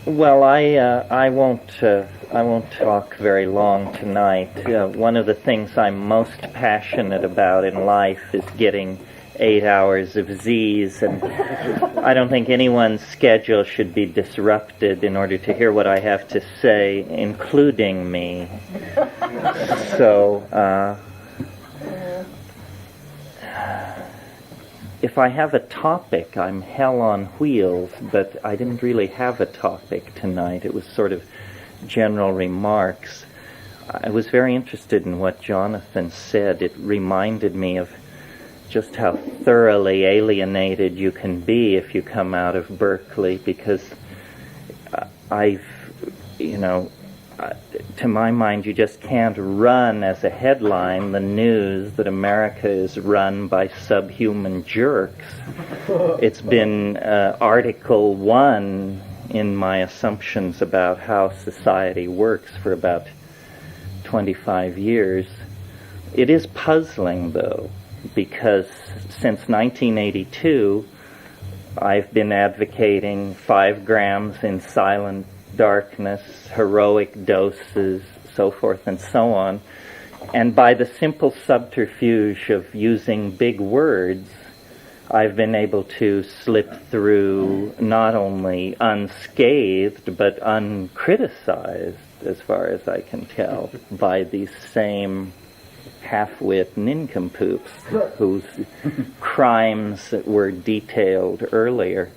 Well, I won't talk very long tonight. One of the things I'm most passionate about in life is getting 8 hours of Z's, and I don't think anyone's schedule should be disrupted in order to hear what I have to say, including me. So, if I have a topic, I'm hell on wheels, but I didn't really have a topic tonight. It was sort of general remarks. I was very interested in what Jonathan said. It reminded me of just how thoroughly alienated you can be if you come out of Berkeley, because to my mind, you just can't run as a headline the news that America is run by subhuman jerks. It's been Article 1 in my assumptions about how society works for about 25 years. It is puzzling, though, because since 1982, I've been advocating 5 grams in silent darkness, heroic doses, so forth and so on. And by the simple subterfuge of using big words, I've been able to slip through not only unscathed, but uncriticized, as far as I can tell, by these same half-wit nincompoops whose crimes were detailed earlier.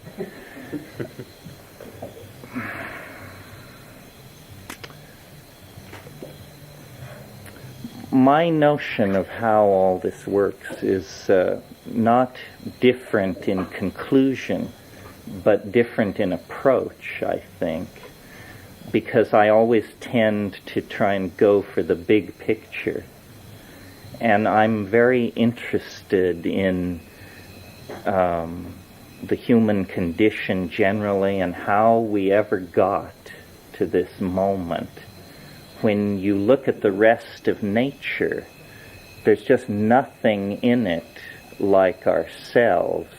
My notion of how all this works is not different in conclusion, but different in approach, I think, because I always tend to try and go for the big picture. And I'm very interested in the human condition generally and how we ever got to this moment. When you look at the rest of nature, there's just nothing in it like ourselves.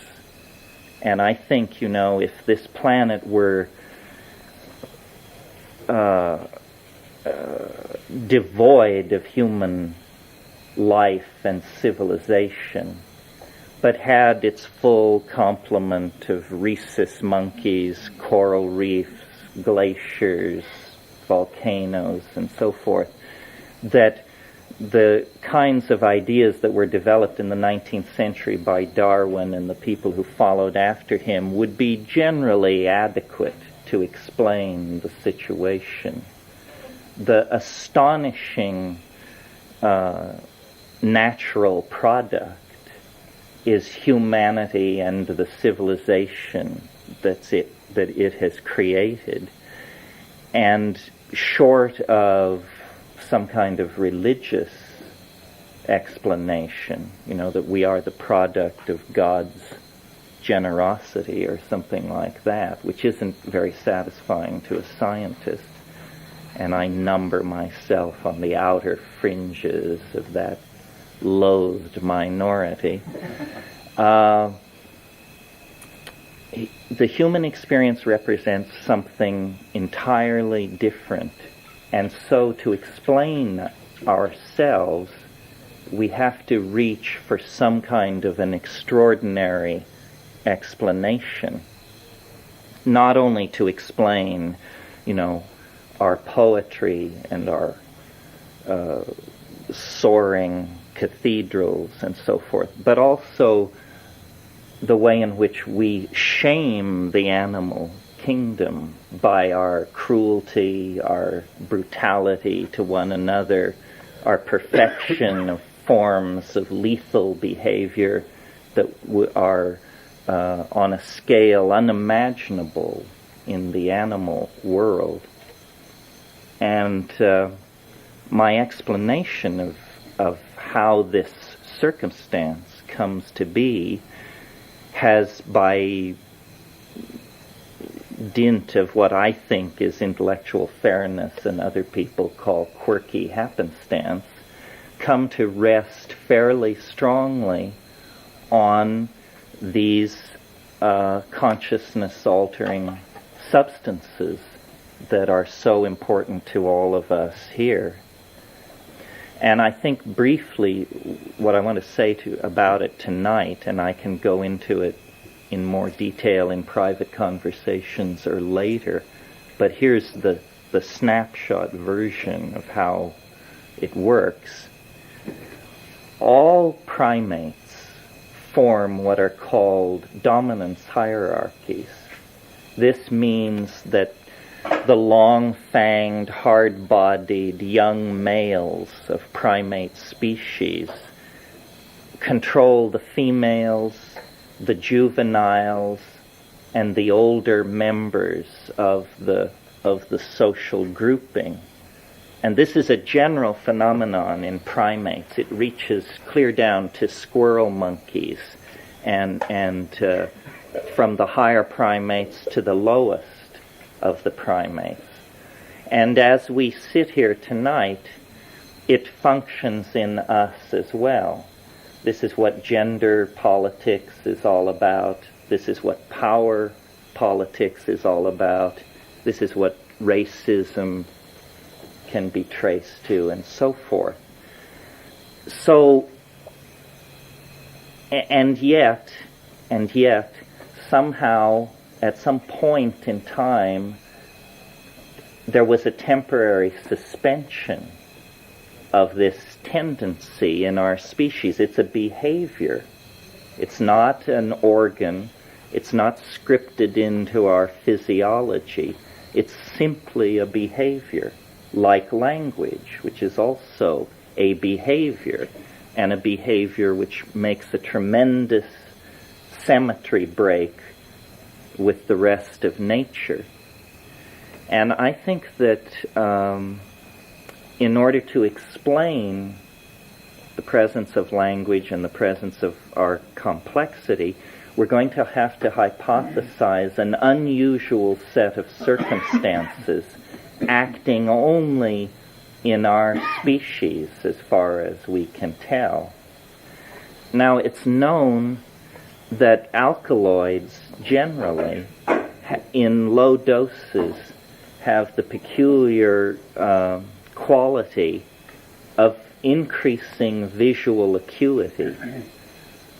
And I think, if this planet were devoid of human life and civilization, but had its full complement of rhesus monkeys, coral reefs, glaciers, volcanoes, and so forth, that the kinds of ideas that were developed in the 19th century by Darwin and the people who followed after him would be generally adequate to explain the situation. The astonishing natural product is humanity and the civilization that it has created. And short of some kind of religious explanation, that we are the product of God's generosity or something like that, which isn't very satisfying to a scientist, and I number myself on the outer fringes of that loathed minority. The human experience represents something entirely different, and so to explain ourselves, we have to reach for some kind of an extraordinary explanation, not only to explain, our poetry and our soaring cathedrals and so forth, but also the way in which we shame the animal kingdom by our cruelty, our brutality to one another, our perfection of forms of lethal behavior that are on a scale unimaginable in the animal world. And my explanation of how this circumstance comes to be has, by dint of what I think is intellectual fairness and other people call quirky happenstance, come to rest fairly strongly on these consciousness-altering substances that are so important to all of us here. And I think briefly what I want to say about it tonight, and I can go into it in more detail in private conversations or later, but here's the snapshot version of how it works. All primates form what are called dominance hierarchies. This means that the long-fanged, hard-bodied young males of primate species control the females, the juveniles, and the older members of the social grouping. And this is a general phenomenon in primates. It reaches clear down to squirrel monkeys and from the higher primates to the lowest of the primates. And as we sit here tonight, it functions in us as well. This is what gender politics is all about. This is what power politics is all about. This is what racism can be traced to, and so forth. So, and yet, somehow, at some point in time, there was a temporary suspension of this tendency in our species. It's a behavior. It's not an organ. It's not scripted into our physiology. It's simply a behavior, like language, which is also a behavior, and a behavior which makes a tremendous symmetry break with the rest of nature. And I think that in order to explain the presence of language and the presence of our complexity, we're going to have to hypothesize an unusual set of circumstances acting only in our species as far as we can tell. Now, it's known that alkaloids generally, in low doses, have the peculiar quality of increasing visual acuity.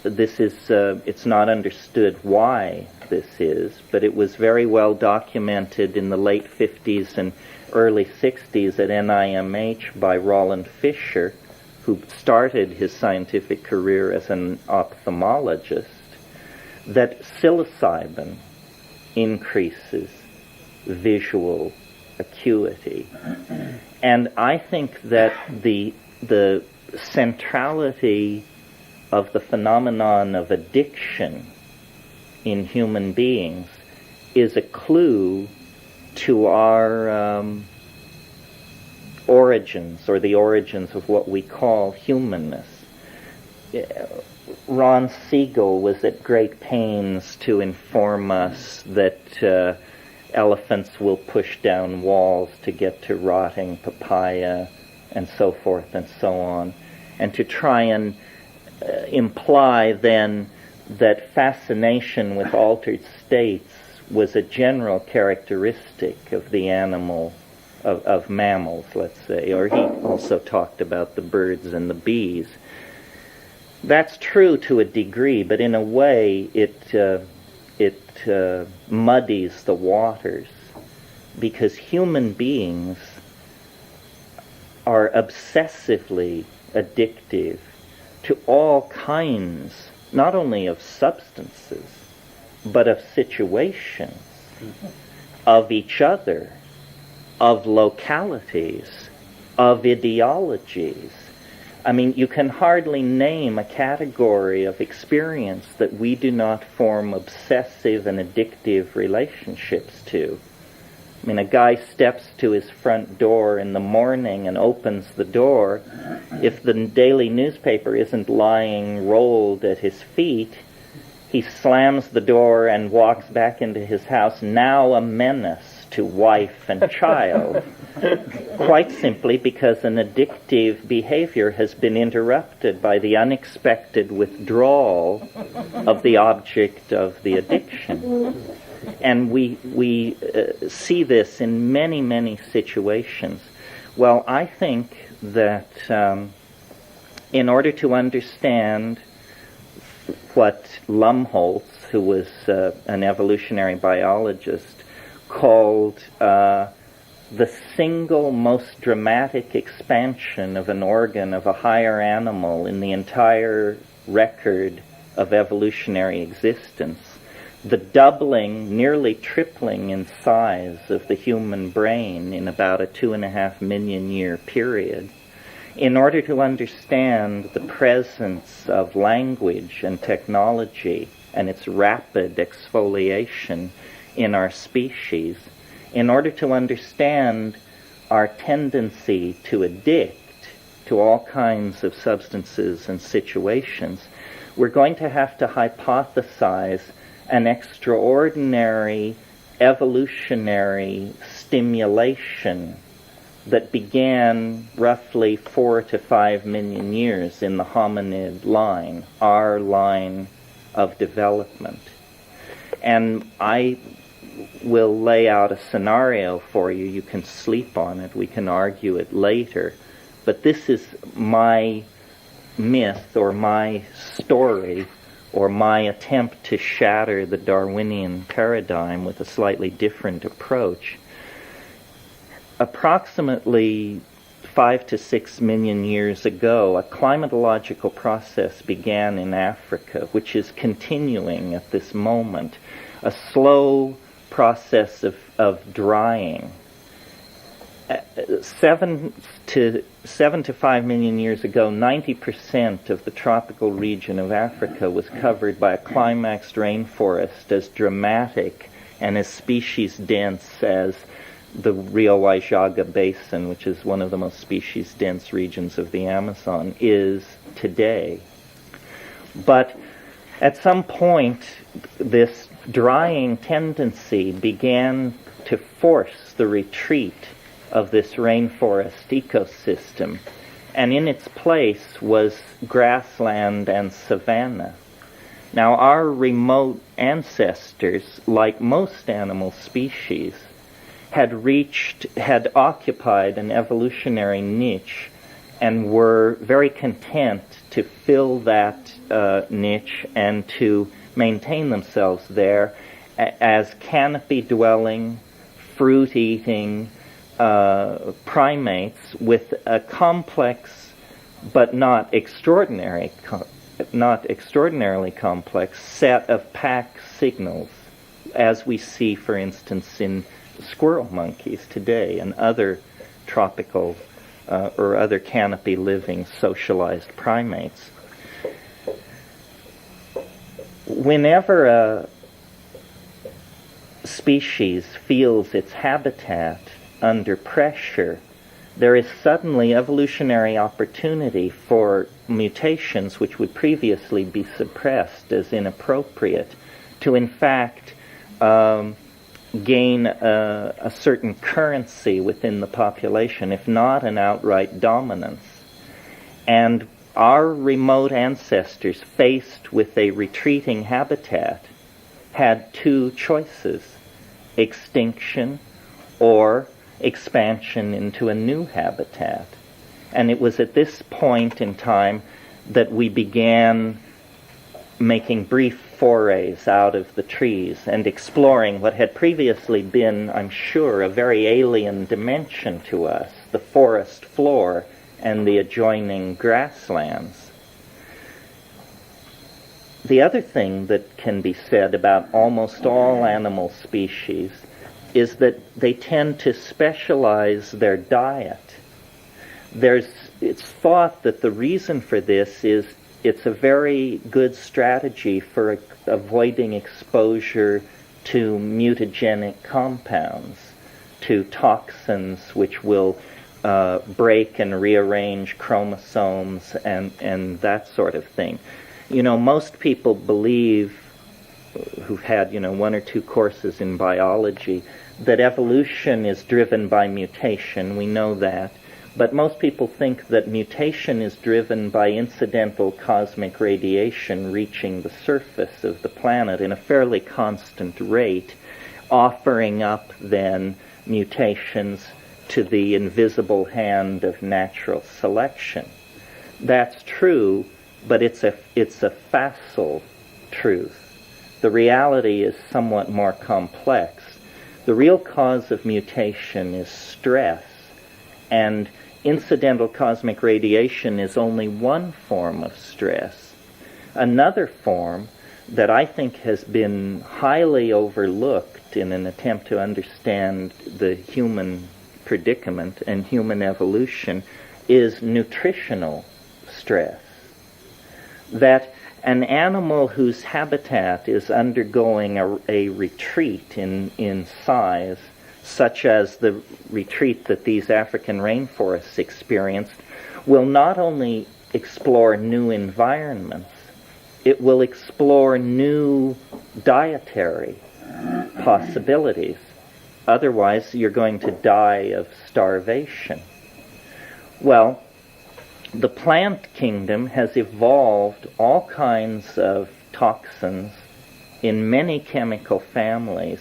This is, it's not understood why this is, but it was very well documented in the late 50s and early 60s at NIMH by Roland Fisher, who started his scientific career as an ophthalmologist, that psilocybin increases visual acuity. And I think that the centrality of the phenomenon of addiction in human beings is a clue to our origins, or the origins of what we call humanness. Ron Siegel was at great pains to inform us that elephants will push down walls to get to rotting papaya, and so forth and so on, and to try and imply then that fascination with altered states was a general characteristic of the animal, of mammals, let's say. Or he also talked about the birds and the bees. That's true to a degree, but in a way it muddies the waters, because human beings are obsessively addictive to all kinds, not only of substances, but of situations, of each other, of localities, of ideologies. I mean, you can hardly name a category of experience that we do not form obsessive and addictive relationships to. I mean, a guy steps to his front door in the morning and opens the door. If the daily newspaper isn't lying rolled at his feet, he slams the door and walks back into his house, now a menace to wife and child, quite simply because an addictive behavior has been interrupted by the unexpected withdrawal of the object of the addiction. And we see this in many, many situations. Well, I think that in order to understand what Lumholtz, who was an evolutionary biologist, called the single most dramatic expansion of an organ of a higher animal in the entire record of evolutionary existence, the doubling, nearly tripling in size of the human brain in about a 2.5 million year period, in order to understand the presence of language and technology and its rapid exfoliation in our species, in order to understand our tendency to addict to all kinds of substances and situations, we're going to have to hypothesize an extraordinary evolutionary stimulation that began roughly 4 to 5 million years in the hominid line, our line of development. And I will lay out a scenario for you. You can sleep on it. We can argue it later. But this is my myth or my story or my attempt to shatter the Darwinian paradigm with a slightly different approach. Approximately 5 to 6 million years ago, a climatological process began in Africa, which is continuing at this moment, a slow process of drying. 7 to 5 million years ago, 90% of the tropical region of Africa was covered by a climaxed rainforest as dramatic and as species dense as the Rio Waijaga Basin, which is one of the most species dense regions of the Amazon, is today. But at some point, this drying tendency began to force the retreat of this rainforest ecosystem, and in its place was grassland and savanna. Now, our remote ancestors, like most animal species, had occupied an evolutionary niche and were very content to fill that niche and to maintain themselves there as canopy-dwelling, fruit-eating primates with a complex but not extraordinarily complex set of pack signals, as we see, for instance, in squirrel monkeys today and other tropical or other canopy-living socialized primates. Whenever a species feels its habitat under pressure, there is suddenly evolutionary opportunity for mutations which would previously be suppressed as inappropriate to, in fact, gain a certain currency within the population, if not an outright dominance. And our remote ancestors, faced with a retreating habitat, had two choices: extinction or expansion into a new habitat. And it was at this point in time that we began making brief forays out of the trees and exploring what had previously been, I'm sure, a very alien dimension to us, the forest floor and the adjoining grasslands. The other thing that can be said about almost all animal species is that they tend to specialize their diet. It's thought that the reason for this is it's a very good strategy for avoiding exposure to mutagenic compounds, to toxins which will break and rearrange chromosomes and that sort of thing. You know, most people believe, who've had, 1 or 2 courses in biology, that evolution is driven by mutation. We know that. But most people think that mutation is driven by incidental cosmic radiation reaching the surface of the planet in a fairly constant rate, offering up then mutations to the invisible hand of natural selection. That's true, but it's a facile truth. The reality is somewhat more complex. The real cause of mutation is stress, and incidental cosmic radiation is only one form of stress. Another form that I think has been highly overlooked in an attempt to understand the human predicament and human evolution is nutritional stress. That an animal whose habitat is undergoing a retreat in size, such as the retreat that these African rainforests experienced, will not only explore new environments, it will explore new dietary possibilities. Otherwise, you're going to die of starvation. Well, the plant kingdom has evolved all kinds of toxins in many chemical families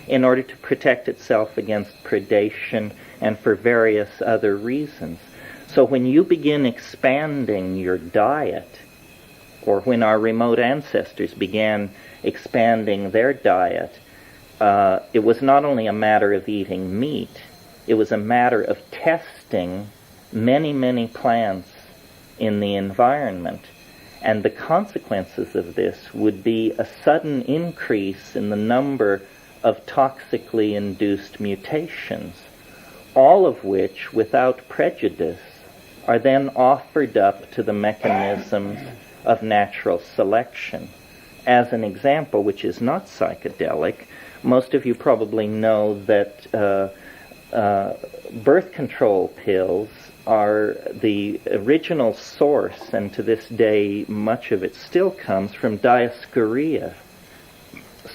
in order to protect itself against predation and for various other reasons. So when you begin expanding your diet, or when our remote ancestors began expanding their diet, it was not only a matter of eating meat, it was a matter of testing many, many plants in the environment. And the consequences of this would be a sudden increase in the number of toxically induced mutations, all of which, without prejudice, are then offered up to the mechanisms of natural selection. As an example, which is not psychedelic, most of you probably know that birth control pills are the original source, and to this day much of it still comes from Dioscorea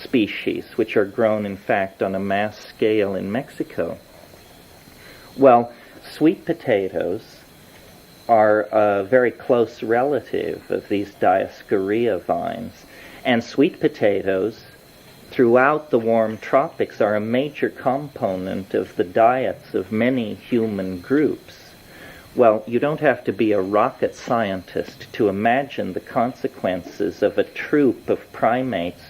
species, which are grown in fact on a mass scale in Mexico. Well, sweet potatoes are a very close relative of these Dioscorea vines, and sweet potatoes throughout the warm tropics are a major component of the diets of many human groups. Well, you don't have to be a rocket scientist to imagine the consequences of a troop of primates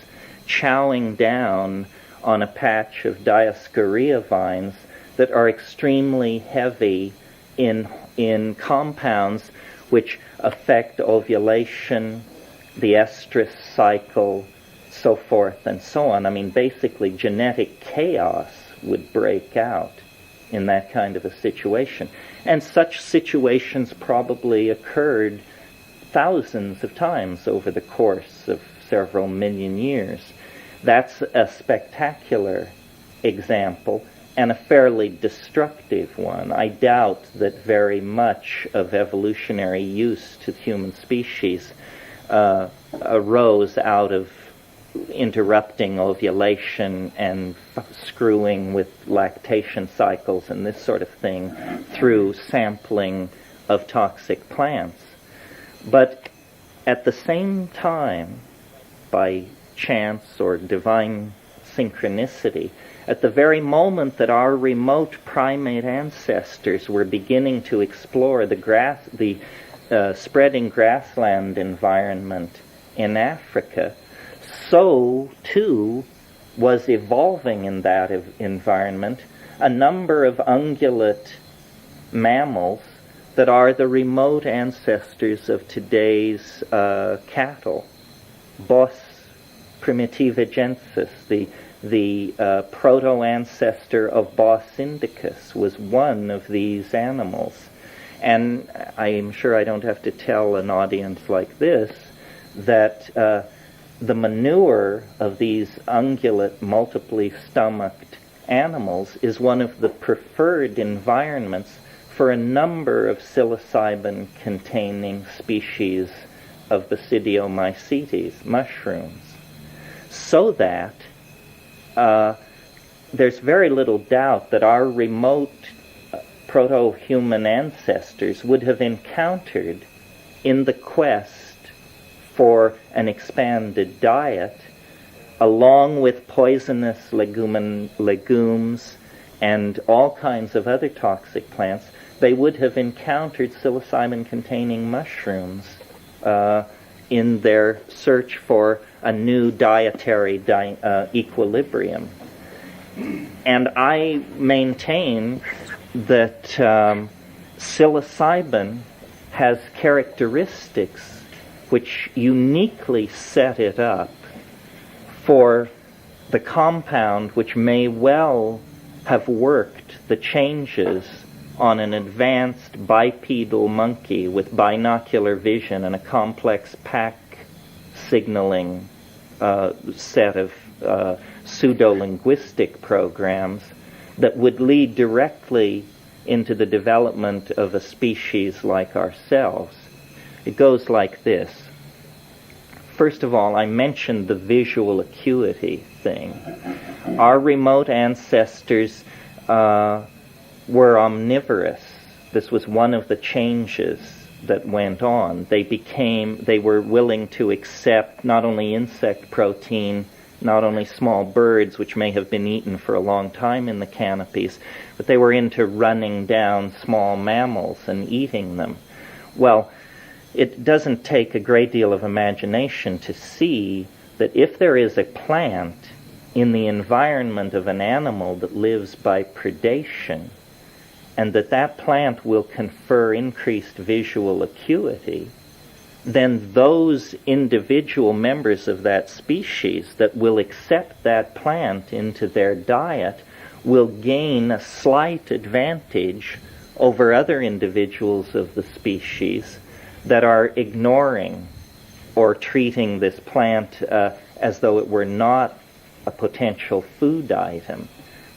chowing down on a patch of Dioscorea vines that are extremely heavy in compounds which affect ovulation, the estrus cycle, so forth and so on. I mean, basically genetic chaos would break out in that kind of a situation. And such situations probably occurred thousands of times over the course of several million years. That's a spectacular example and a fairly destructive one. I doubt that very much of evolutionary use to the human species arose out of interrupting ovulation and screwing with lactation cycles and this sort of thing through sampling of toxic plants. But at the same time, by chance or divine synchronicity, at the very moment that our remote primate ancestors were beginning to explore the spreading grassland environment in Africa, so too was evolving in that environment a number of ungulate mammals that are the remote ancestors of today's cattle. Bos primitivigensis, the proto-ancestor of Bos indicus, was one of these animals. And I'm sure I don't have to tell an audience like this that the manure of these ungulate, multiply stomached animals is one of the preferred environments for a number of psilocybin-containing species of Basidiomycetes, mushrooms. So that there's very little doubt that our remote proto-human ancestors would have encountered in the quest for an expanded diet, along with poisonous legumes and all kinds of other toxic plants, they would have encountered psilocybin-containing mushrooms in their search for a new dietary equilibrium. And I maintain that psilocybin has characteristics which uniquely set it up for the compound which may well have worked the changes on an advanced bipedal monkey with binocular vision and a complex pack signaling set of pseudo-linguistic programs that would lead directly into the development of a species like ourselves. It goes like this. First of all, I mentioned the visual acuity thing. Our remote ancestors were omnivorous. This was one of the changes that went on. They were willing to accept not only insect protein, not only small birds, which may have been eaten for a long time in the canopies, but they were into running down small mammals and eating them. Well, it doesn't take a great deal of imagination to see that if there is a plant in the environment of an animal that lives by predation, and that plant will confer increased visual acuity, then those individual members of that species that will accept that plant into their diet will gain a slight advantage over other individuals of the species that are ignoring or treating this plant as though it were not a potential food item.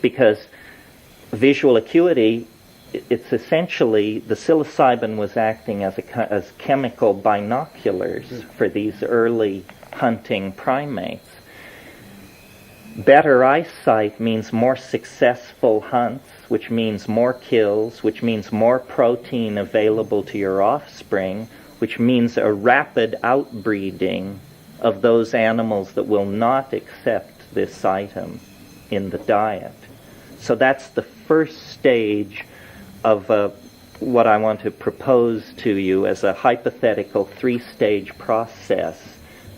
Because visual acuity, it's essentially, the psilocybin was acting as chemical binoculars for these early hunting primates. Better eyesight means more successful hunts, which means more kills, which means more protein available to your offspring, which means a rapid outbreeding of those animals that will not accept this item in the diet. So that's the first stage of what I want to propose to you as a hypothetical three-stage process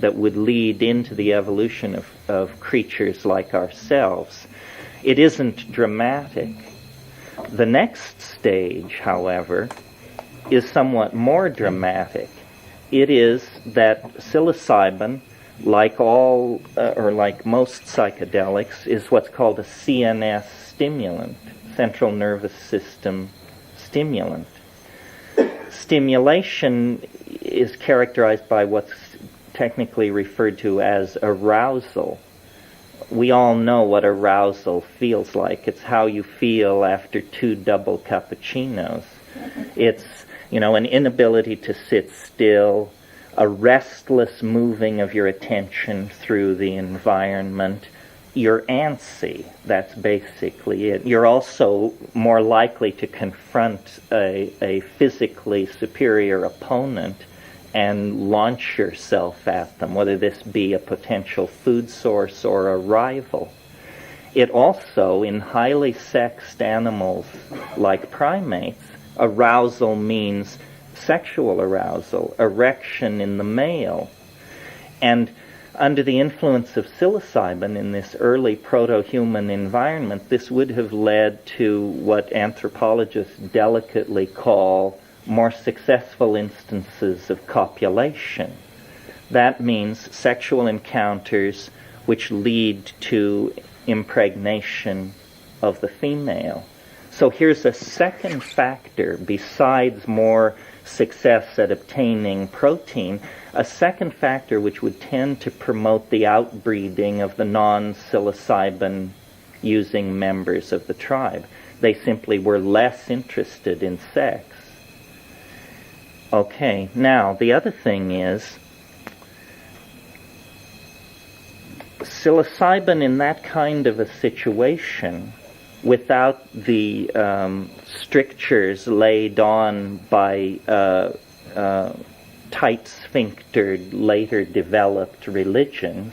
that would lead into the evolution of creatures like ourselves. It isn't dramatic. The next stage, however, is somewhat more dramatic. It is that psilocybin, like most psychedelics, is what's called a CNS stimulant, central nervous system stimulant. Stimulation is characterized by what's technically referred to as arousal. We all know what arousal feels like. It's how you feel after 2 double cappuccinos. It's, an inability to sit still, a restless moving of your attention through the environment. You're antsy. That's basically it. You're also more likely to confront a physically superior opponent and launch yourself at them, whether this be a potential food source or a rival. It also, in highly sexed animals like primates, arousal means sexual arousal, erection in the male. And under the influence of psilocybin in this early proto-human environment, this would have led to what anthropologists delicately call more successful instances of copulation. That means sexual encounters which lead to impregnation of the female. So here's a second factor besides more success at obtaining protein, a second factor which would tend to promote the outbreeding of the non-psilocybin using members of the tribe. They simply were less interested in sex. Okay, now the other thing is, psilocybin in that kind of a situation without the strictures laid on by tight sphinctered, later developed religions,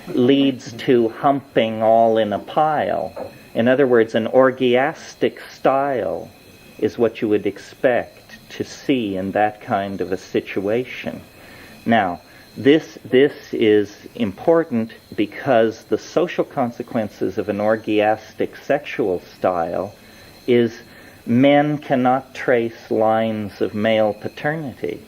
leads to humping all in a pile. In other words, an orgiastic style is what you would expect to see in that kind of a situation. Now, this is important because the social consequences of an orgiastic sexual style is men cannot trace lines of male paternity.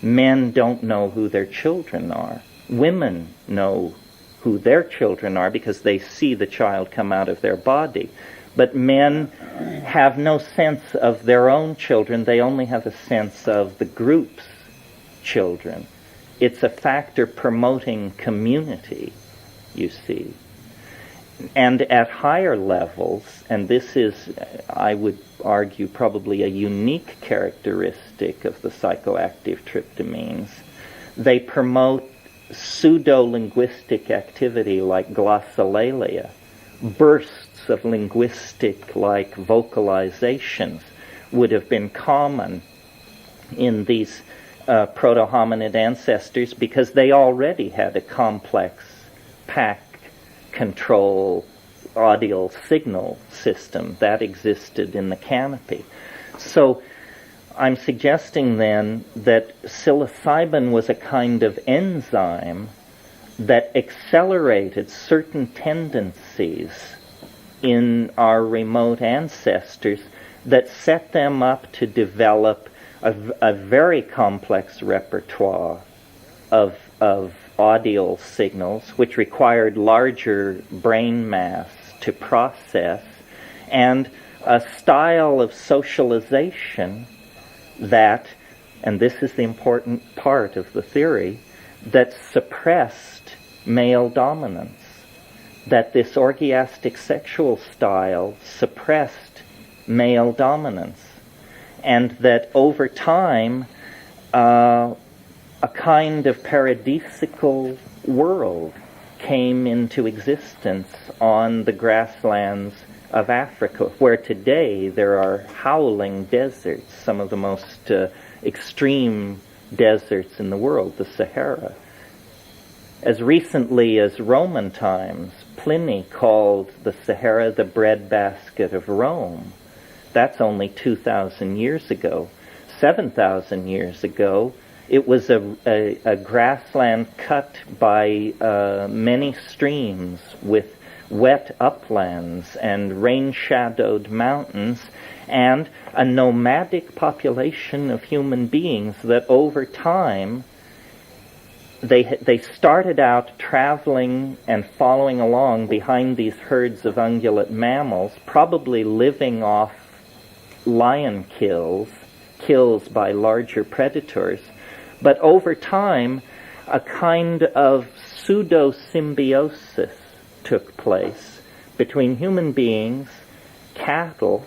Men don't know who their children are. Women know who their children are because they see the child come out of their body. But men have no sense of their own children. They only have a sense of the group's children. It's a factor promoting community, you see. And at higher levels, and this is, I would argue, probably a unique characteristic of the psychoactive tryptamines, they promote pseudo-linguistic activity like glossolalia, bursts of linguistic-like vocalizations would have been common in these proto-hominid ancestors because they already had a complex pack control audio signal system that existed in the canopy. So I'm suggesting then that psilocybin was a kind of enzyme that accelerated certain tendencies in our remote ancestors that set them up to develop a very complex repertoire of audio signals, which required larger brain mass to process, and a style of socialization that, and this is the important part of the theory, that suppressed male dominance, that this orgiastic sexual style suppressed male dominance, and that over time a kind of paradisical world came into existence on the grasslands of Africa, where today there are howling deserts, some of the most extreme deserts in the world, the Sahara. As recently as Roman times, Pliny called the Sahara the breadbasket of Rome. That's only 2,000 years ago. 7,000 years ago, it was a grassland cut by many streams with wet uplands and rain-shadowed mountains, and a nomadic population of human beings that over time they started out traveling and following along behind these herds of ungulate mammals, probably living off lion kills by larger predators. But over time, a kind of pseudo-symbiosis took place between human beings, cattle,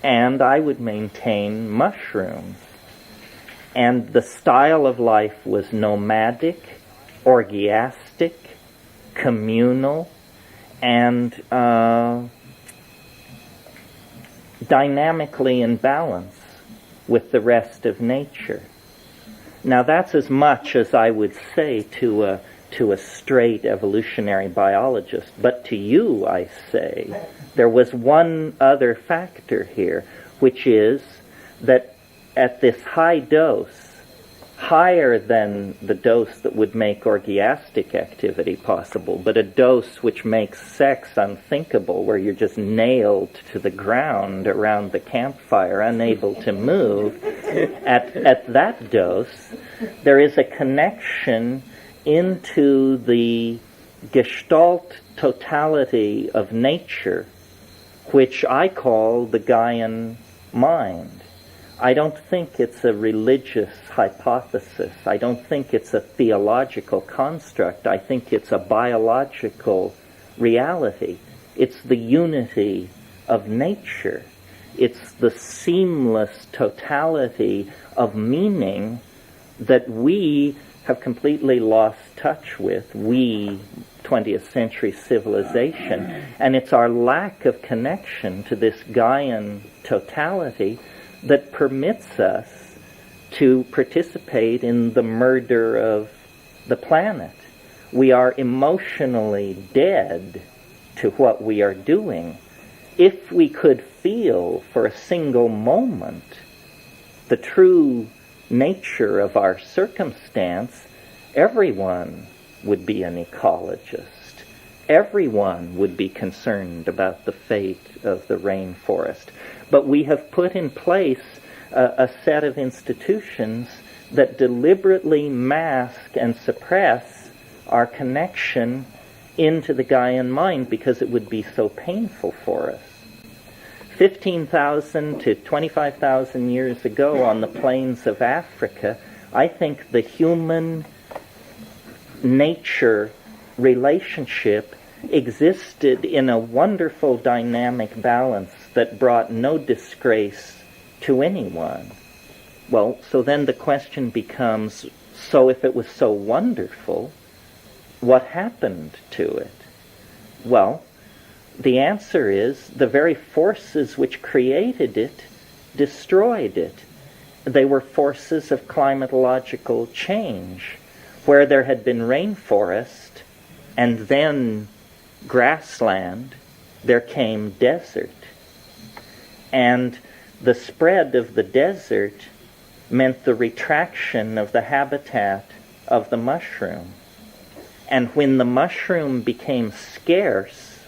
and, I would maintain, mushrooms. And the style of life was nomadic, orgiastic, communal, and dynamically in balance with the rest of nature. Now that's as much as I would say to a straight evolutionary biologist. But to you, I say, there was one other factor here, which is that at this high dose, higher than the dose that would make orgiastic activity possible, but a dose which makes sex unthinkable, where you're just nailed to the ground around the campfire, unable to move, at that dose, there is a connection into the gestalt totality of nature, which I call the Gaian mind. I don't think it's a religious hypothesis. I don't think it's a theological construct. I think it's a biological reality. It's the unity of nature. It's the seamless totality of meaning that we have completely lost touch with, we 20th century civilization, and it's our lack of connection to this Gaian totality that permits us to participate in the murder of the planet. We are emotionally dead to what we are doing. If we could feel for a single moment the true nature of our circumstance, everyone would be an ecologist. Everyone would be concerned about the fate of the rainforest. But we have put in place a set of institutions that deliberately mask and suppress our connection into the Gaian mind because it would be so painful for us. 15,000 to 25,000 years ago on the plains of Africa, I think the human-nature relationship existed in a wonderful dynamic balance that brought no disgrace to anyone. Well, so then the question becomes, so if it was so wonderful, what happened to it? Well, the answer is the very forces which created it destroyed it. They were forces of climatological change. Where there had been rainforest and then grassland, there came desert. And the spread of the desert meant the retraction of the habitat of the mushroom. And when the mushroom became scarce,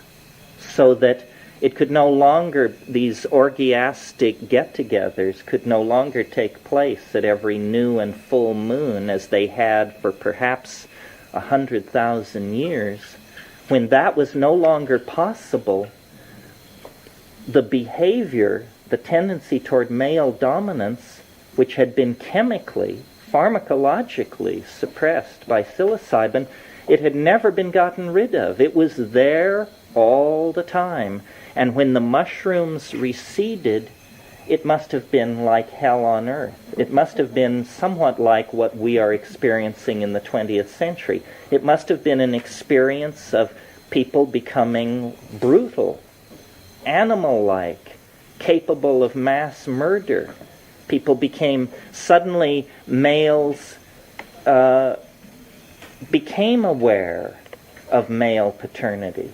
so that it could no longer, these orgiastic get-togethers could no longer take place at every new and full moon as they had for perhaps 100,000 years, when that was no longer possible, the behavior, the tendency toward male dominance, which had been chemically, pharmacologically suppressed by psilocybin, it had never been gotten rid of. It was there all the time. And when the mushrooms receded, it must have been like hell on earth. It must have been somewhat like what we are experiencing in the 20th century. It must have been an experience of people becoming brutal, animal-like, capable of mass murder. People became, suddenly males became aware of male paternity,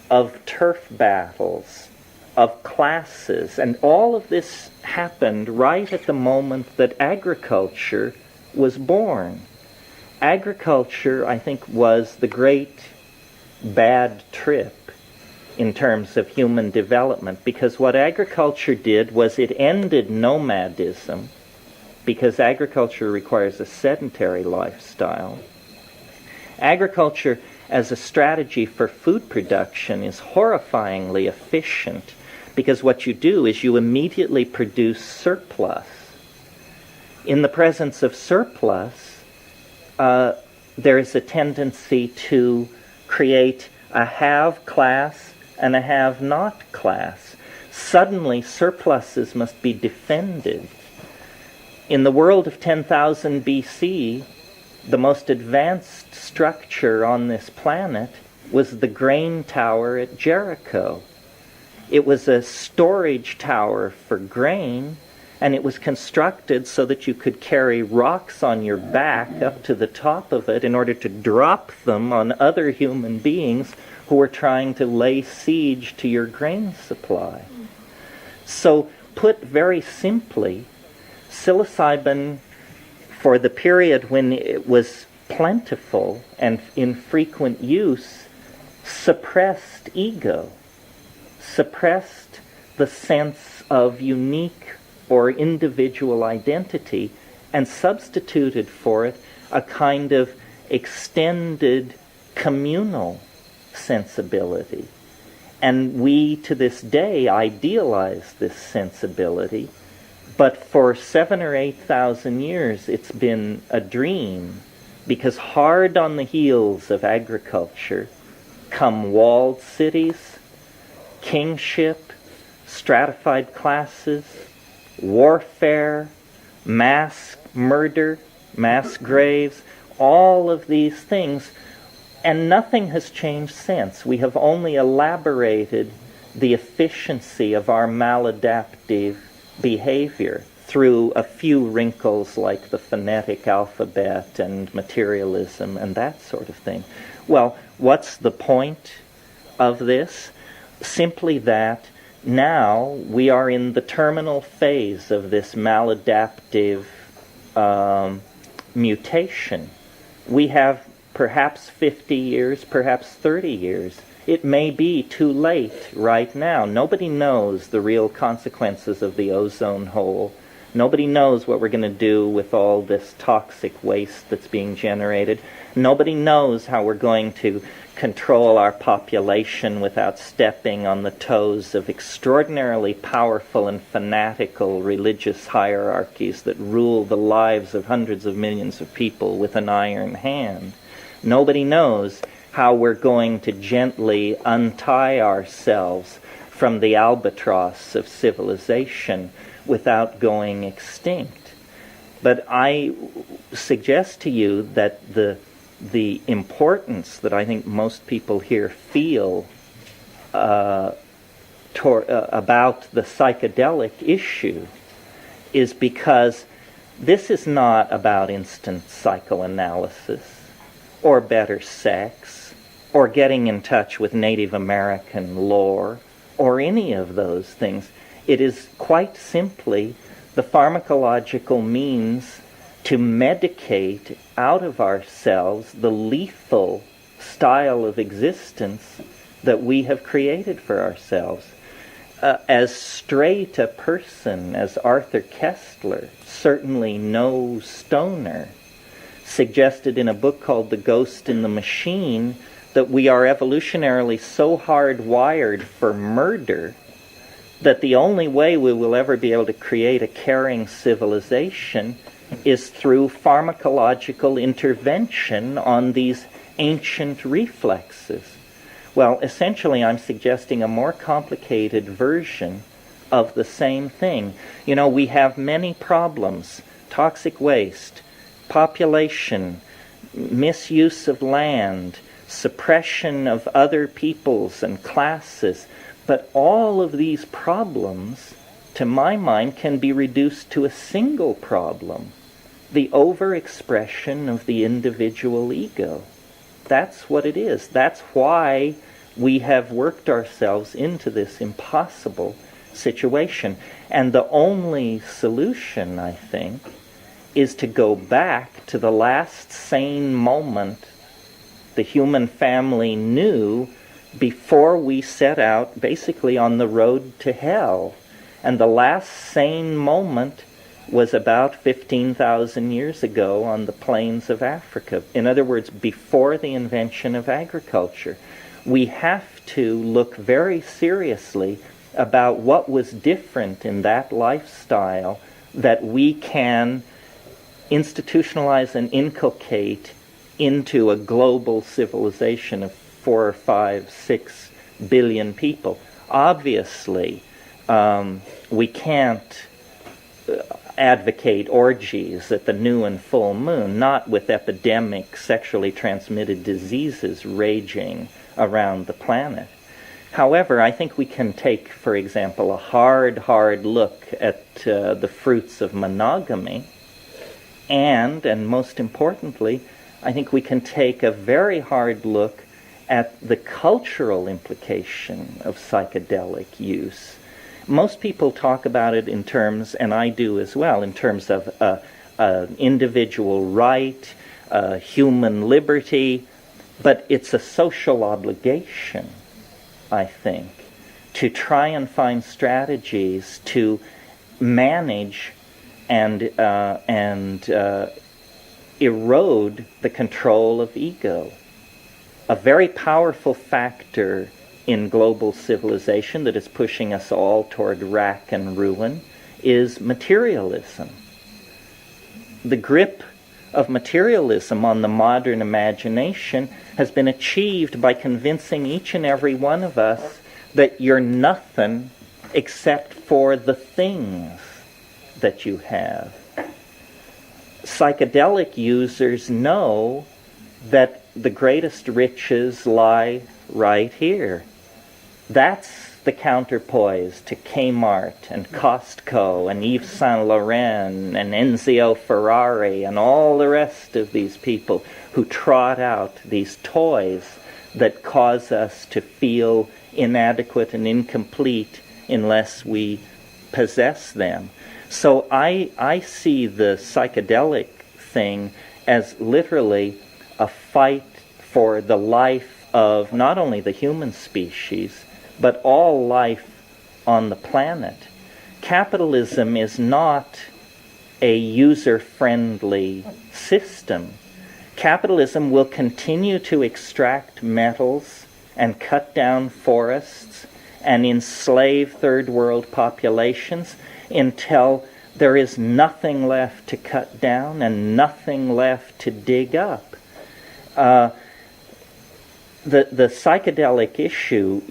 of turf battles, of classes, and all of this happened right at the moment that agriculture was born. Agriculture, I think, was the great bad trip in terms of human development, because what agriculture did was it ended nomadism, because agriculture requires a sedentary lifestyle. Agriculture as a strategy for food production is horrifyingly efficient, because what you do is you immediately produce surplus. In the presence of surplus, there is a tendency to create a have class and a have-not class. Suddenly, surpluses must be defended. In the world of 10,000 BC, the most advanced structure on this planet was the grain tower at Jericho. It was a storage tower for grain, and it was constructed so that you could carry rocks on your back up to the top of it in order to drop them on other human beings who were trying to lay siege to your grain supply. So, put very simply, psilocybin, for the period when it was plentiful and in frequent use, suppressed ego, suppressed the sense of unique or individual identity, and substituted for it a kind of extended communal sensibility. And we, to this day, idealize this sensibility, but for 7,000 or 8,000 years it's been a dream, because hard on the heels of agriculture come walled cities, kingship, stratified classes, warfare, mass murder, mass graves, all of these things, and nothing has changed since. We have only elaborated the efficiency of our maladaptive behavior through a few wrinkles like the phonetic alphabet and materialism and that sort of thing. Well, what's the point of this? Simply that now we are in the terminal phase of this maladaptive mutation. We have perhaps 50 years, perhaps 30 years. It may be too late right now. Nobody knows the real consequences of the ozone hole. Nobody knows what we're going to do with all this toxic waste that's being generated. Nobody knows how we're going to control our population without stepping on the toes of extraordinarily powerful and fanatical religious hierarchies that rule the lives of hundreds of millions of people with an iron hand. Nobody knows how we're going to gently untie ourselves from the albatross of civilization without going extinct. But I suggest to you that the importance that I think most people here feel about the psychedelic issue is because this is not about instant psychoanalysis or better sex or getting in touch with Native American lore or any of those things. It is quite simply the pharmacological means to medicate out of ourselves the lethal style of existence that we have created for ourselves. As straight a person as Arthur Koestler, certainly no stoner, suggested in a book called The Ghost in the Machine that we are evolutionarily so hardwired for murder that the only way we will ever be able to create a caring civilization is through pharmacological intervention on these ancient reflexes. Well, essentially I'm suggesting a more complicated version of the same thing. You know, we have many problems: toxic waste, population, misuse of land, suppression of other peoples and classes. But all of these problems, to my mind, can be reduced to a single problem: the overexpression of the individual ego. That's what it is. That's why we have worked ourselves into this impossible situation. And the only solution, I think, is to go back to the last sane moment the human family knew before we set out basically on the road to hell. And the last sane moment was about 15,000 years ago on the plains of Africa. In other words, before the invention of agriculture. We have to look very seriously about what was different in that lifestyle that we can institutionalize and inculcate into a global civilization of 4 or 5, 6 billion people. Obviously, we can't advocate orgies at the new and full moon, not with epidemic sexually transmitted diseases raging around the planet. However, I think we can take, for example, a hard look at the fruits of monogamy, and most importantly, I think we can take a very hard look at the cultural implication of psychedelic use. Most people talk about it in terms, and I do as well, in terms of individual right, human liberty, but it's a social obligation, I think, to try and find strategies to manage and erode the control of ego. A very powerful factor in global civilization that is pushing us all toward rack and ruin is materialism. The grip of materialism on the modern imagination has been achieved by convincing each and every one of us that you're nothing except for the things that you have. psychedelic users know that the greatest riches lie right here. That's the counterpoise to Kmart and Costco and Yves Saint Laurent and Enzio Ferrari and all the rest of these people who trot out these toys that cause us to feel inadequate and incomplete unless we possess them. So I see the psychedelic thing as literally a fight for the life of not only the human species, but all life on the planet. Capitalism is not a user-friendly system. Capitalism will continue to extract metals and cut down forests and enslave third world populations until there is nothing left to cut down and nothing left to dig up. The psychedelic issue,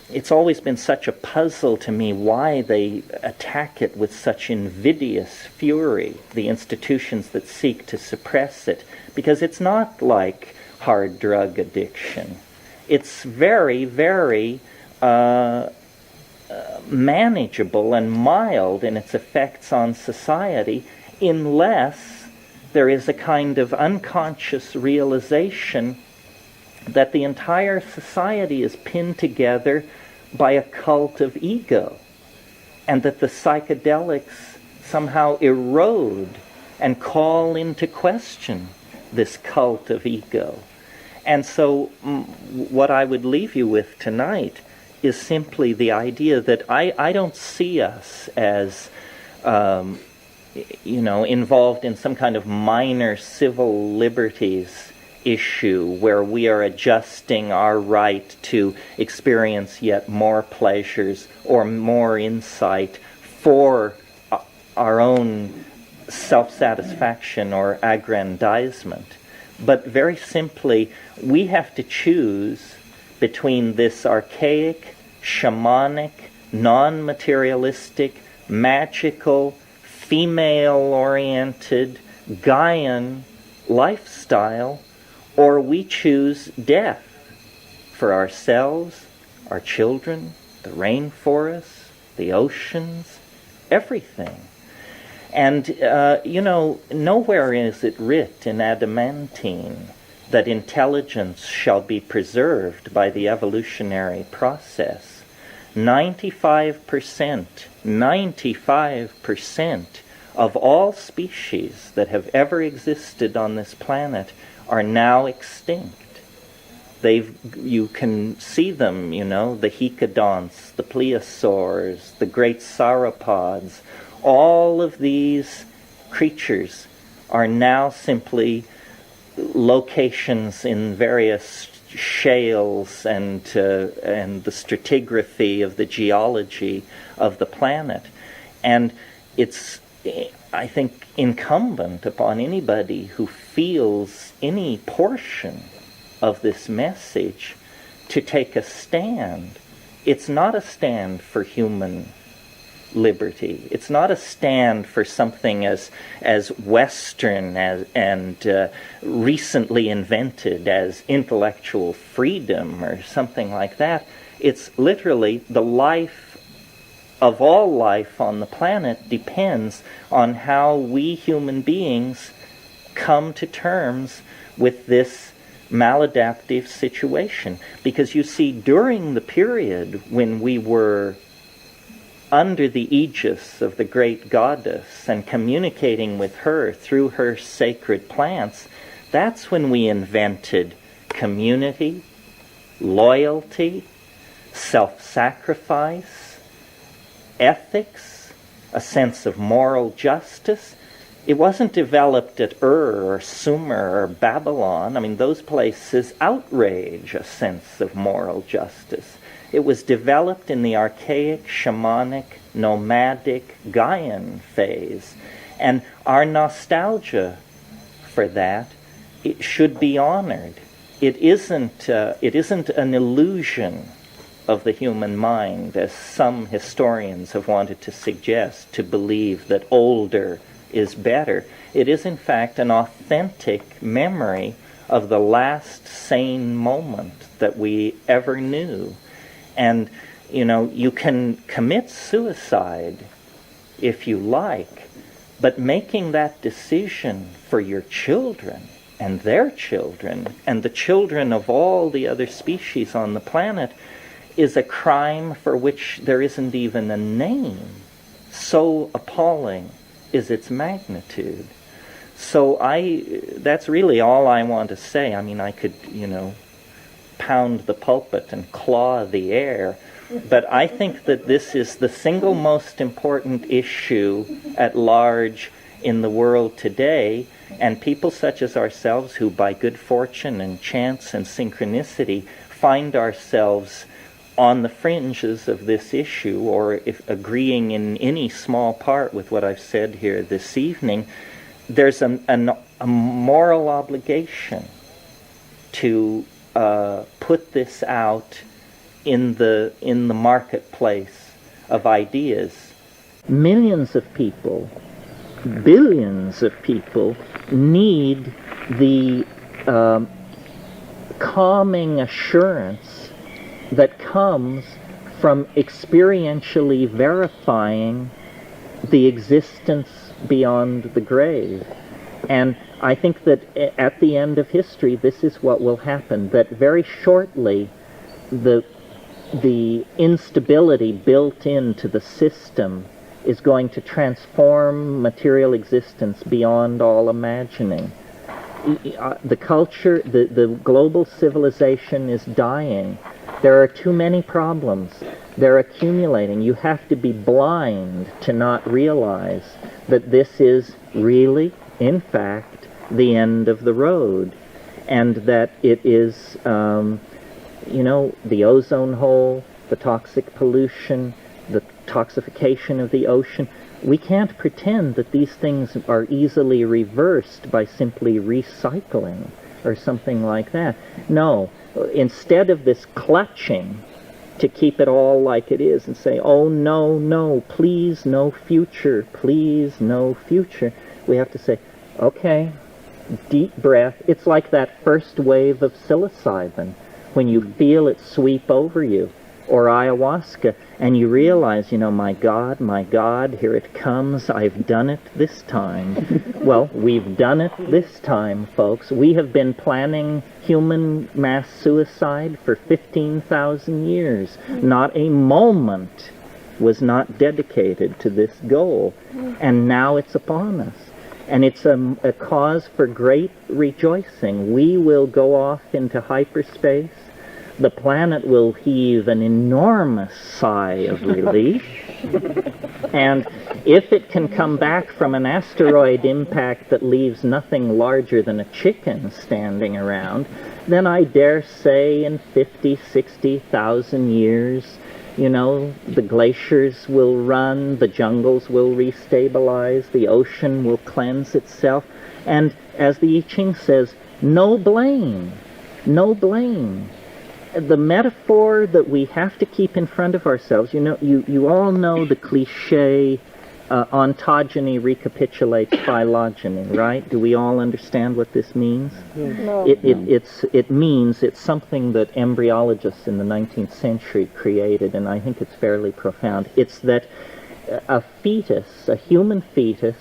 it's always been such a puzzle to me why they attack it with such invidious fury, the institutions that seek to suppress it, because it's not like hard drug addiction. It's very, very manageable and mild in its effects on society, unless there is a kind of unconscious realization that the entire society is pinned together by a cult of ego, and that the psychedelics somehow erode and call into question this cult of ego. And so what I would leave you with tonight is simply the idea that I don't see us as involved in some kind of minor civil liberties issue where we are adjusting our right to experience yet more pleasures or more insight for our own self-satisfaction or aggrandizement. But very simply, we have to choose between this archaic, shamanic, non-materialistic, magical, female-oriented, Gaian lifestyle, or we choose death for ourselves, our children, the rainforests, the oceans, everything. And, nowhere is it writ in adamantine that intelligence shall be preserved by the evolutionary process. 95% of all species that have ever existed on this planet are now extinct. You can see them, the hecadonts, the plesiosaurs, the great sauropods. All of these creatures are now simply locations in various shales and the stratigraphy of the geology of the planet. And it's, I think, incumbent upon anybody who feels any portion of this message to take a stand. It's not a stand for human liberty. It's not a stand for something as Western and recently invented as intellectual freedom or something like that. It's literally the life of all life on the planet depends on how we human beings come to terms with this maladaptive situation. Because you see, during the period when we were under the aegis of the great goddess and communicating with her through her sacred plants, that's when we invented community, loyalty, self-sacrifice, ethics, a sense of moral justice. It wasn't developed at Ur or Sumer or Babylon. I mean, those places outrage a sense of moral justice. It was developed in the archaic, shamanic, nomadic, Gaian phase. And our nostalgia for that, it should be honored. It isn't an illusion of the human mind, as some historians have wanted to suggest, to believe that older is better. It is, in fact, an authentic memory of the last sane moment that we ever knew. And, you know, you can commit suicide if you like, but making that decision for your children and their children and the children of all the other species on the planet is a crime for which there isn't even a name. So appalling is its magnitude. So that's really all I want to say. I mean, I could, you know, pound the pulpit and claw the air, but I think that this is the single most important issue at large in the world today, and people such as ourselves who by good fortune and chance and synchronicity find ourselves on the fringes of this issue, or if agreeing in any small part with what I've said here this evening, there's a moral obligation to put this out in the marketplace of ideas. Millions of people, billions of people need the calming assurance that comes from experientially verifying the existence beyond the grave. And I think that at the end of history, this is what will happen, that very shortly the instability built into the system is going to transform material existence beyond all imagining. The culture, the global civilization is dying. There are too many problems. They're accumulating. You have to be blind to not realize that this is really, in fact, the end of the road, and that it is, you know, the ozone hole, the toxic pollution, the toxification of the ocean. We can't pretend that these things are easily reversed by simply recycling or something like that. No, instead of this clutching to keep it all like it is and say, oh, no, no, please, no future, please, no future, we have to say, okay, deep breath. It's like that first wave of psilocybin when you feel it sweep over you, or ayahuasca, and you realize, you know, my God, here it comes, I've done it this time. Well, we've done it this time, folks. We have been planning human mass suicide for 15,000 years. Not a moment was not dedicated to this goal, and now it's upon us. And it's a cause for great rejoicing. We will go off into hyperspace. The planet will heave an enormous sigh of relief. And if it can come back from an asteroid impact that leaves nothing larger than a chicken standing around, then I dare say in 50, 60,000 years, you know, the glaciers will run, the jungles will restabilize, the ocean will cleanse itself, and as the I Ching says, no blame, no blame. The metaphor that we have to keep in front of ourselves, you know, you all know the cliche, ontogeny recapitulates phylogeny, right? Do we all understand what this means? No. It means it's something that embryologists in the 19th century created, and I think it's fairly profound. It's that a fetus, a human fetus,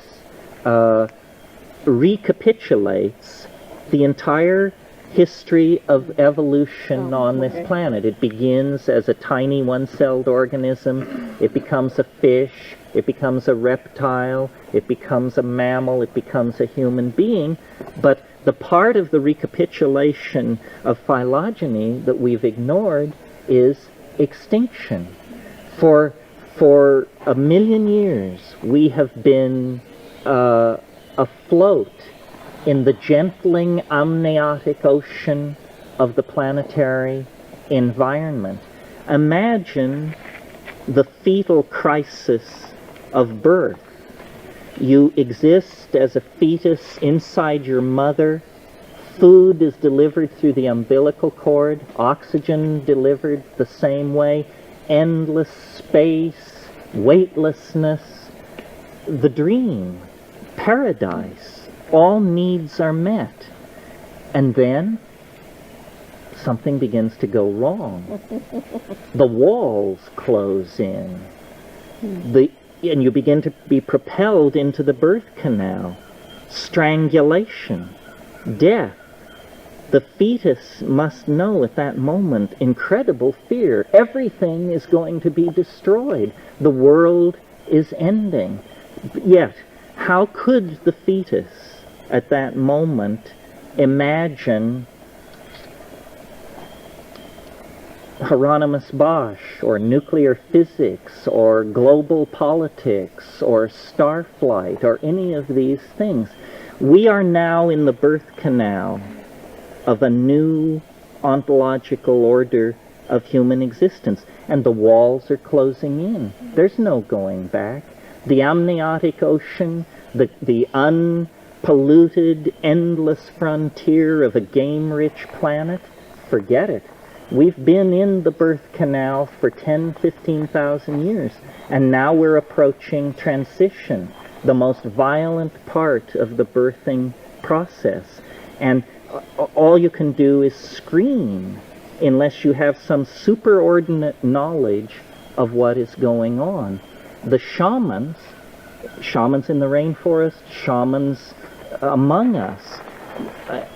recapitulates the entire history of evolution on this planet. It begins as a tiny one-celled organism, it becomes a fish, it becomes a reptile, it becomes a mammal, it becomes a human being, but the part of the recapitulation of phylogeny that we've ignored is extinction. For 1,000,000 years, we have been afloat in the gentling amniotic ocean of the planetary environment. Imagine the fetal crisis of birth. You exist as a fetus inside your mother. Food is delivered through the umbilical cord, oxygen delivered the same way, endless space, weightlessness, the dream. paradise. All needs are met. And then something begins to go wrong. The walls close in. And you begin to be propelled into the birth canal. Strangulation. Death. The fetus must know at that moment incredible fear. Everything is going to be destroyed. The world is ending. Yet, how could the fetus at that moment imagine Hieronymus Bosch, or nuclear physics, or global politics, or starflight, or any of these things? We are now in the birth canal of a new ontological order of human existence, and the walls are closing in. There's no going back. The amniotic ocean, the unpolluted, endless frontier of a game-rich planet, forget it. We've been in the birth canal for 10, 15,000 years, and now we're approaching transition, the most violent part of the birthing process. And all you can do is scream unless you have some superordinate knowledge of what is going on. The shamans in the rainforest, shamans among us,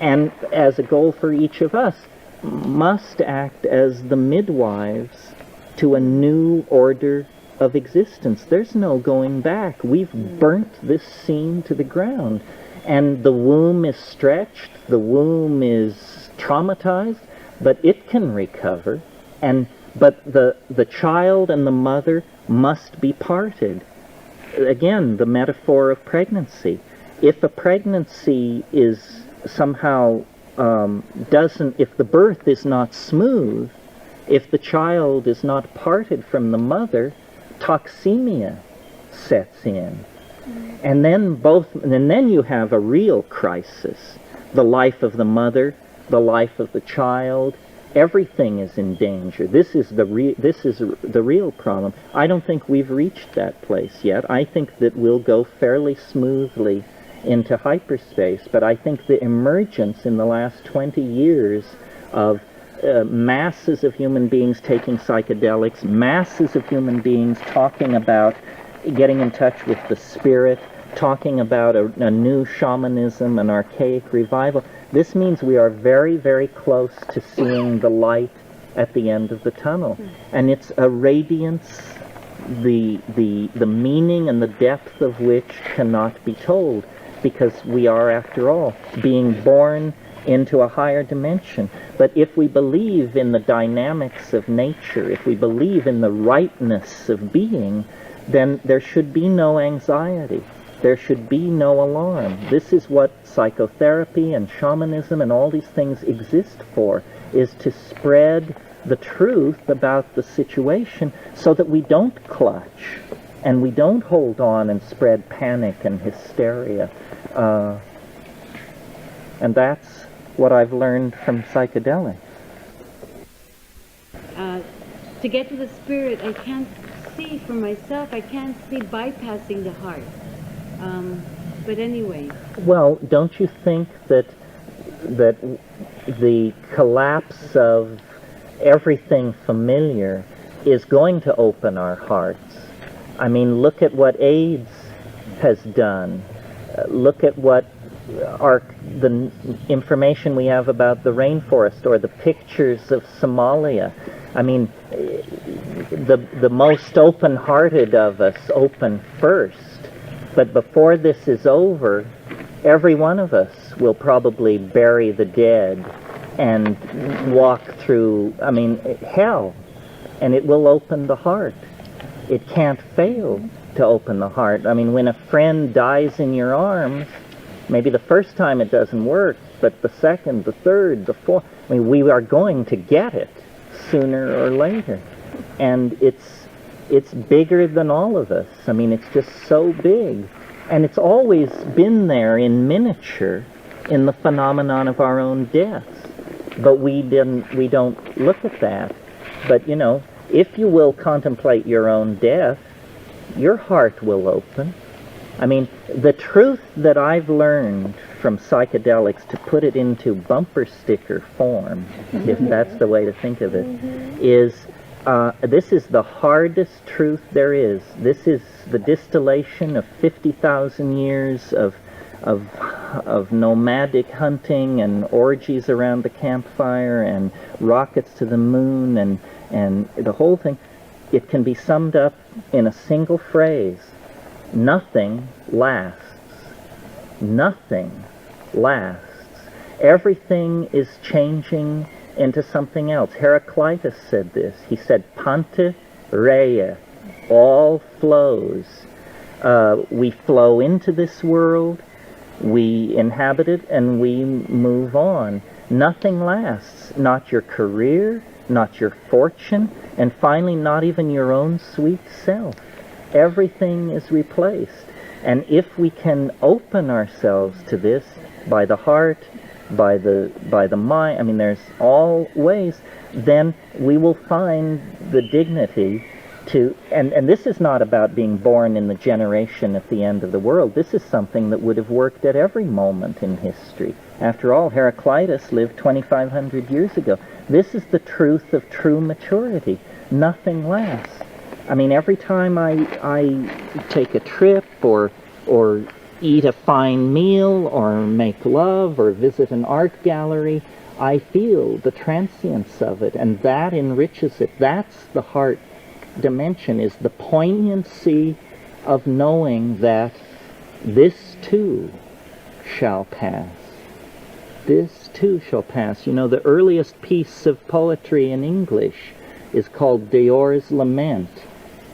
and as a goal for each of us, must act as the midwives to a new order of existence. There's no going back. We've burnt this scene to the ground. And the womb is stretched, the womb is traumatized, but it can recover. But the child and the mother must be parted. Again, the metaphor of pregnancy. If a pregnancy is somehow if the birth is not smooth, if the child is not parted from the mother, toxemia sets in. And then you have a real crisis. The life of the mother, the life of the child, everything is in danger. This is the real problem. I don't think we've reached that place yet. I think that we'll go fairly smoothly into hyperspace, but I think the emergence in the last 20 years of masses of human beings taking psychedelics, masses of human beings talking about getting in touch with the spirit, talking about a new shamanism, an archaic revival, this means we are very, very close to seeing the light at the end of the tunnel. And it's a radiance, the meaning and the depth of which cannot be told, because we are, after all, being born into a higher dimension. But if we believe in the dynamics of nature, if we believe in the rightness of being, then there should be no anxiety. There should be no alarm. This is what psychotherapy and shamanism and all these things exist for, is to spread the truth about the situation so that we don't clutch and we don't hold on and spread panic and hysteria. And that's what I've learned from psychedelics. To get to the spirit, I can't see for myself. I can't see bypassing the heart. But anyway. Well, don't you think that the collapse of everything familiar is going to open our hearts? I mean, look at what AIDS has done. Look at what the information we have about the rainforest, or the pictures of Somalia. I mean, the most open-hearted of us open first. But before this is over, every one of us will probably bury the dead and walk through, hell. And it will open the heart. It can't fail to open the heart. I mean, when a friend dies in your arms, maybe the first time it doesn't work, but the second, the third, the fourth, we are going to get it sooner or later. And it's bigger than all of us. It's just so big. And it's always been there in miniature in the phenomenon of our own death. But we don't look at that. But, if you will contemplate your own death, your heart will open. I mean, the truth that I've learned from psychedelics, to put it into bumper sticker form, if that's the way to think of it, is this is the hardest truth there is. This is the distillation of 50,000 years of nomadic hunting and orgies around the campfire and rockets to the moon and the whole thing. It can be summed up in a single phrase. Nothing lasts. Nothing lasts. Everything is changing into something else. Heraclitus said this. He said, Panta rea, all flows. We flow into this world, we inhabit it, and we move on. Nothing lasts. Not your career, not your fortune, and finally not even your own sweet self. Everything is replaced. And if we can open ourselves to this by the heart, by the mind, I mean, there's all ways, then we will find the dignity to, and this is not about being born in the generation at the end of the world. This is something that would have worked at every moment in history. After all, Heraclitus lived 2,500 years ago. This is the truth of true maturity. Nothing lasts. I mean, every time I take a trip or eat a fine meal or make love or visit an art gallery, I feel the transience of it, and that enriches it. That's the heart dimension, is the poignancy of knowing that this too shall pass. This too shall pass. You know, the earliest piece of poetry in English is called Deor's Lament,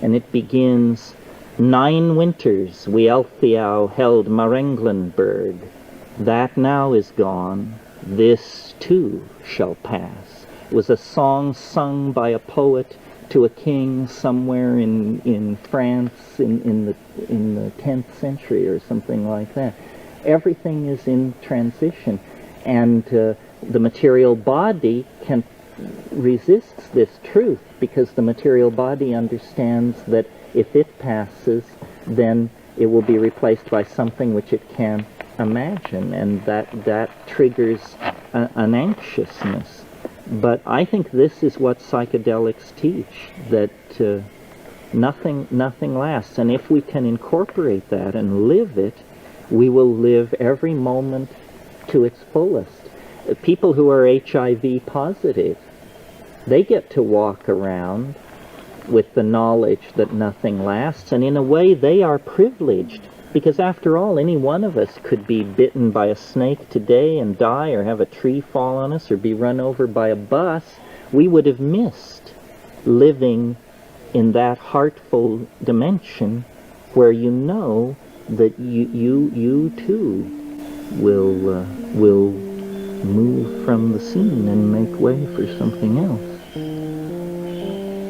and it begins, 9 winters we Elftheow held Marenglenberg. That now is gone, this too shall pass. It was a song sung by a poet to a king somewhere in France in the 10th century or something like that. Everything is in transition, and the material body resists this truth, because the material body understands that if it passes, then it will be replaced by something which it can't imagine, and that triggers an anxiousness. But I think this is what psychedelics teach, that nothing lasts, and if we can incorporate that and live it, we will live every moment to its fullest. People who are HIV positive, they get to walk around with the knowledge that nothing lasts, and in a way they are privileged, because after all, any one of us could be bitten by a snake today and die, or have a tree fall on us, or be run over by a bus. We would have missed living in that heartful dimension where you know that you too will move from the scene and make way for something else.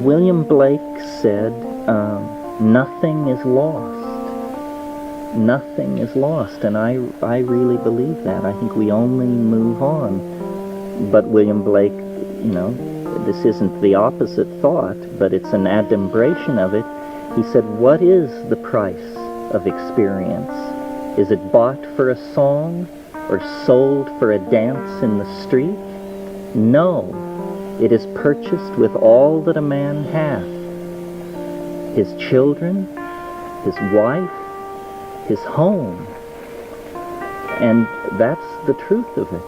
William Blake said, nothing is lost. Nothing is lost, and I really believe that. I think we only move on. But William Blake, you know, this isn't the opposite thought, but it's an adumbration of it. He said, what is the price of experience? Is it bought for a song or sold for a dance in the street? No, it is purchased with all that a man hath, his children, his wife, his home, and that's the truth of it.